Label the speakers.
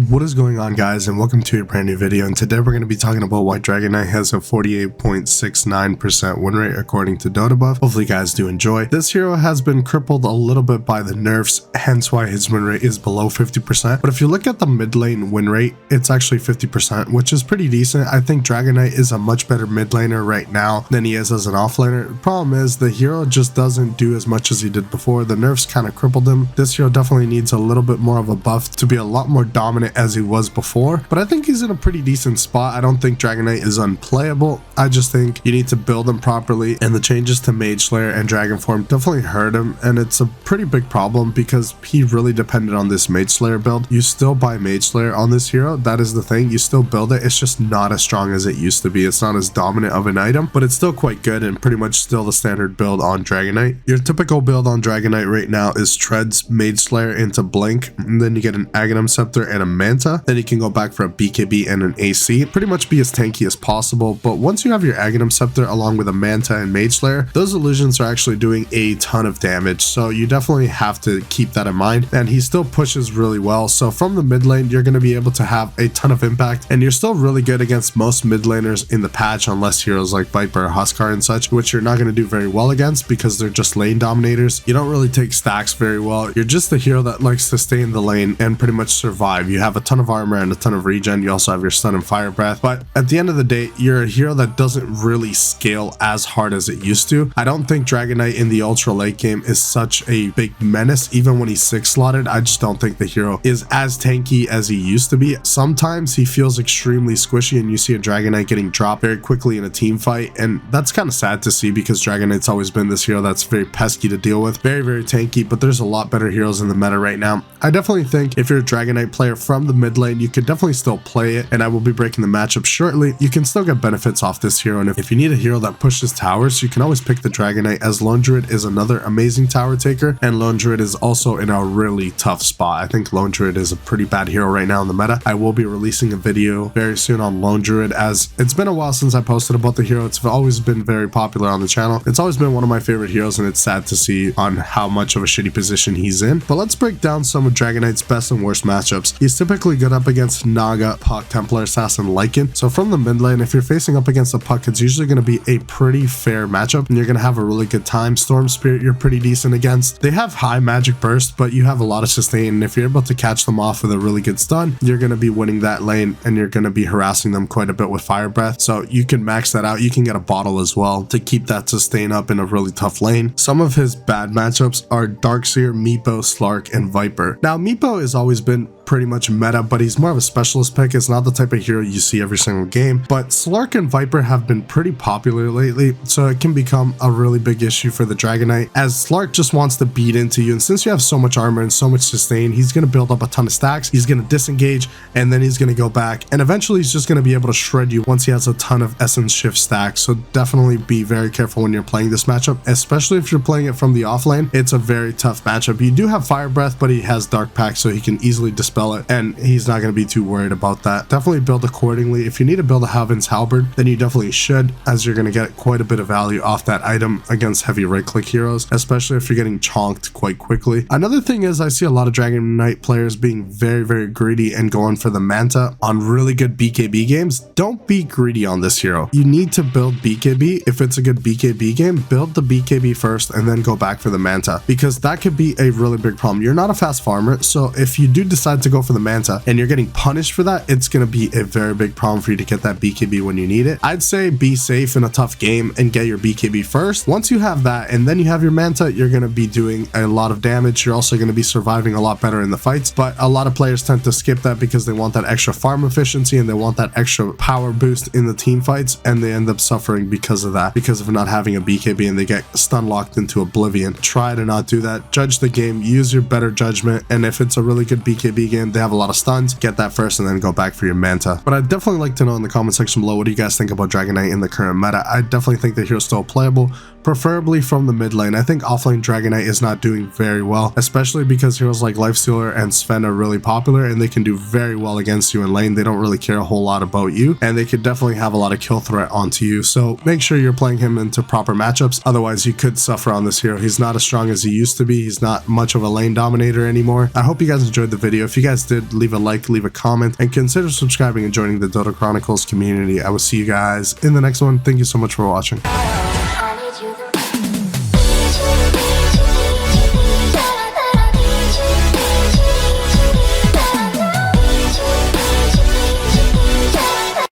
Speaker 1: What is going on, guys, and welcome to a brand new video. And today we're going to be talking about why Dragon Knight has a 48.69% win rate according to Dotabuff. Hopefully you guys do enjoy. This hero has been crippled a little bit by the nerfs, hence why his win rate is below 50%. But if you look at the mid lane win rate, it's actually 50%, which is pretty decent. I think Dragon Knight is a much better mid laner right now than he is as an offlaner. The problem is the hero just doesn't do as much as he did before. The nerfs kind of crippled him. This hero definitely needs a little bit more of a buff to be a lot more dominant as he was before, but I think he's in a pretty decent spot. I don't think Dragon Knight is unplayable. I just think you need to build him properly, and the changes to Mage Slayer and Dragon Form definitely hurt him, and it's a pretty big problem because he really depended on this Mage Slayer build. You still buy Mage Slayer on this hero, that is the thing. You still build it, it's just not as strong as it used to be. It's not as dominant of an item, but it's still quite good and pretty much still the standard build on Dragon Knight. Your typical build on Dragon Knight right now is Treads, Mage Slayer into Blink, and then you get an Aghanim Scepter and a Manta. Then you can go back for a BKB and an AC. Pretty much be as tanky as possible, but once you have your Aghanim Scepter along with a Manta and Mage Slayer, those illusions are actually doing a ton of damage, so you definitely have to keep that in mind. And he still pushes really well, so from the mid lane you're going to be able to have a ton of impact, and you're still really good against most mid laners in the patch, unless heroes like Viper or Huskar and such, which you're not going to do very well against because they're just lane dominators. You don't really take stacks very well. You're just the hero that likes to stay in the lane and pretty much survive. You have a ton of armor and a ton of regen. You also have your stun and fire breath, but at the end of the day you're a hero that doesn't really scale as hard as it used to. I don't think Dragon Knight in the ultra late game is such a big menace. Even when he's 6 slotted, I just don't think the hero is as tanky as he used to be. Sometimes he feels extremely squishy and you see a Dragon Knight getting dropped very quickly in a team fight, and that's kind of sad to see because Dragon Knight's always been this hero that's very pesky to deal with, very tanky, but there's a lot better heroes in the meta right now. I definitely think if you're a Dragon Knight player from the mid lane, you could definitely still play it, and I will be breaking the matchup shortly. You can still get benefits off this hero, and if you need a hero that pushes towers, you can always pick the Dragon Knight, as Lone Druid is another amazing tower taker, and Lone Druid is also in a really tough spot. I think Lone Druid is a pretty bad hero right now in the meta. I will be releasing a video very soon on Lone Druid, as it's been a while since I posted about the hero. It's always been very popular on the channel. It's always been one of my favorite heroes, and it's sad to see on how much of a shitty position he's in. But let's break down some of Dragon Knight's best and worst matchups. He's typically good up against Naga, Puck, Templar Assassin, Lycan. So from the mid lane, if you're facing up against a Puck, it's usually going to be a pretty fair matchup and you're going to have a really good time. Storm Spirit, you're pretty decent against. They have high magic burst, but you have a lot of sustain, and if you're able to catch them off with a really good stun, you're going to be winning that lane and you're going to be harassing them quite a bit with fire breath. So you can max that out. You can get a bottle as well to keep that sustain up in a really tough lane. Some of his bad matchups are Darkseer, Meepo, Slark, and Viper. Now Meepo has always been pretty much meta, but he's more of a specialist pick. It's not the type of hero you see every single game, but Slark and Viper have been pretty popular lately, so it can become a really big issue for the Dragon Knight, as Slark just wants to beat into you, and since you have so much armor and so much sustain, he's going to build up a ton of stacks. He's going to disengage, and then he's going to go back, and eventually he's just going to be able to shred you once he has a ton of essence shift stacks. So definitely be very careful when you're playing this matchup, especially if you're playing it from the off lane. It's a very tough matchup. You do have fire breath, but he has dark pack, so he can easily dispel it, and he's not going to be too worried about that. Definitely build accordingly. If you need to build a Havin's Halberd, then you definitely should, as you're going to get quite a bit of value off that item against heavy right click heroes, especially if you're getting chonked quite quickly. Another thing is I see a lot of Dragon Knight players being very greedy and going for the Manta on really good BKB games. Don't be greedy on this hero. You need to build BKB. If it's a good BKB game, build the BKB first and then go back for the Manta, because that could be a really big problem. You're not a fast farmer, so if you do decide to go for the Manta and you're getting punished for that, it's going to be a very big problem for you to get that BKB when you need it. I'd say be safe in a tough game and get your BKB first. Once you have that and then you have your Manta, you're going to be doing a lot of damage. You're also going to be surviving a lot better in the fights, but a lot of players tend to skip that because they want that extra farm efficiency and they want that extra power boost in the team fights, and they end up suffering because of that, because of not having a BKB, and they get stun locked into oblivion. Try to not do that. Judge the game, use your better judgment, and if it's a really good BKB game, they have a lot of stuns, get that first and then go back for your Manta. But I'd definitely like to know in the comment section below, what do you guys think about Dragon Knight in the current meta? I definitely think the hero's still playable. preferably from the mid lane. I think offlane Dragonite is not doing very well, especially because heroes like Lifestealer and Sven are really popular and they can do very well against you in lane. They don't really care a whole lot about you, and they could definitely have a lot of kill threat onto you. So make sure you're playing him into proper matchups. Otherwise, you could suffer on this hero. He's not as strong as he used to be. He's not much of a lane dominator anymore. I hope you guys enjoyed the video. If you guys did, leave a like, leave a comment, and consider subscribing and joining the Dota Chronicles community. I will see you guys in the next one. Thank you so much for watching.